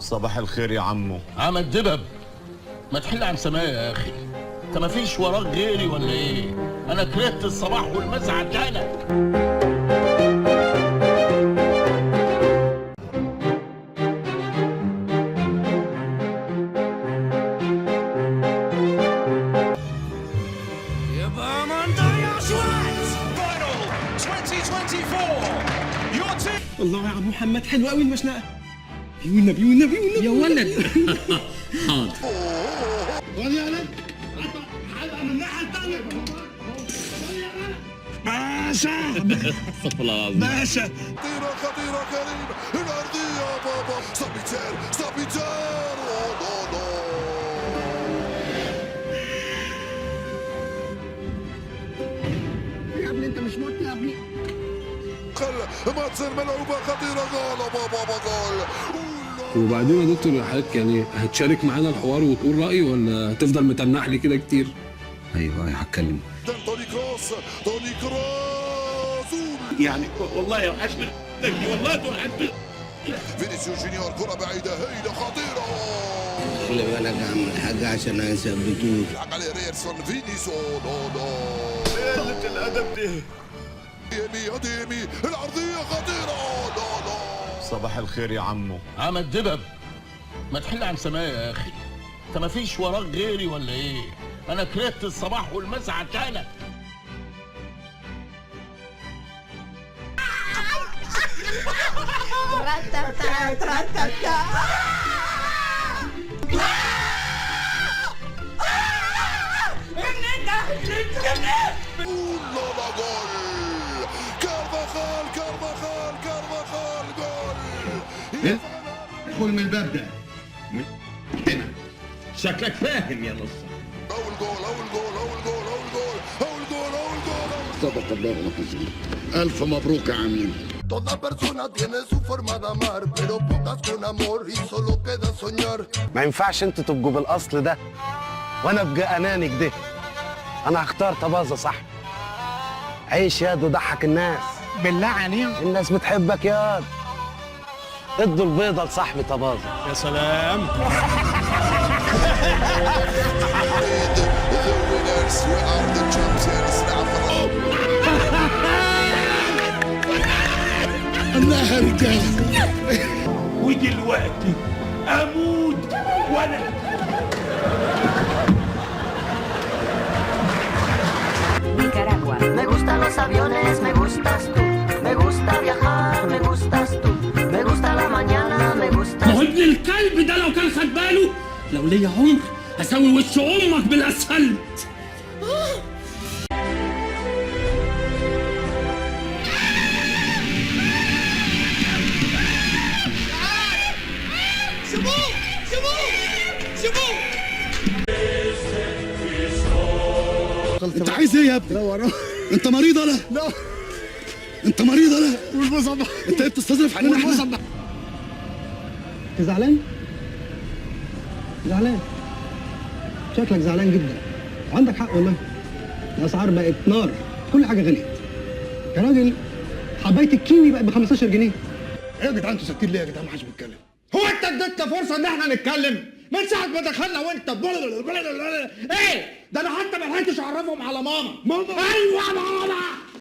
صباح الخير يا عمو. عم الدبب، ما تحل عن سمايا يا اخي. انت ما فيش وراك غيري ولا ايه؟ انا كرهت الصباح والمساء عشانك. يبقى ما نضيعش وقت. فاينل 2024 يور تيم. الله يا عم محمد حلو قوي المشنقه. والنبي والنبي والنبي يا ولد. حاضر. ولد حلقه من الناحيه الثانيه. باشا استغفر الله العظيم. باشا خطيرة كريم الأرضية بابا سابيتير يا ابني انت مش موت يا ابني. ما تصير ملعوبة خطيرة جول بابا جول. وبعدين يا دكتور حضرتك يعني هتشارك معانا الحوار وتقول رأي ولا هتفضل متنح لي كده كتير؟ ايوه هتكلم. توني كروس يعني والله وحشني والله توحشني. فينيسيوس جونيور كرة بعيدة هيلة خطيرة. خلي بالك يا عم الحاج عشان هيثبتوك. يلعب عليه ريرسون فينيسيوس قلة الأدب دي. ديمي العرضية خطيرة. صباح الخير يا عمو. عم الدبب، ما تحل عن سمايا يا اخي. انت ما فيش وراك غيري ولا ايه؟ انا كرهت الصباح والمساء عشانك. لا جول. كارفاخال جول. ادخل من الباب ده. هنا شكلك فاهم يا نصر. أول جول. صدق الله العظيم. الف مبروك يا عمي. Toda persona tiene su forma de amar, pero pocas con amor y solo queda soñar. ما ينفعش انتوا تبقوا بالاصل ده وانا ابقى اناني كده. انا هختار طبازه صح. عيش ياد وضحك الناس. بالله عليك. الناس بتحبك ياد. ادوا البيضه لصاحبي طبازه. يا سلام. The winners are the champions. انها رجاله. ودلوقتي اموت وانا Nicaragua. Me gustan los aviones, me gustas tú. Me gusta viajar, me gustas tú. Me gusta la mañana, me gustas. ما هو ابن الكلب ده لو كان خد باله لو ليا عمر هسوي وش امك بالاسفلت. انت عايز ايه يا ابني؟ انت مريض ولا؟ لا انت مريض ولا؟ والمصبح انت ايه بتستظرف علينا احنا؟ انت زعلان؟ زعلان شكلك زعلان جدا وعندك حق والله. الاسعار بقت نار، كل حاجه غليت يا راجل. حبايه الكيوي بقت ب 15 جنيه. ايه يا جدعان انتوا ساكتين ليه يا جدعان؟ ما حدش بيتكلم. هو انت اديتنا فرصه ان احنا نتكلم من ساعه ما دخلنا وانت ايه ده؟ انا حتى ما لحقتش اعرفهم على ماما. ايوه ماما.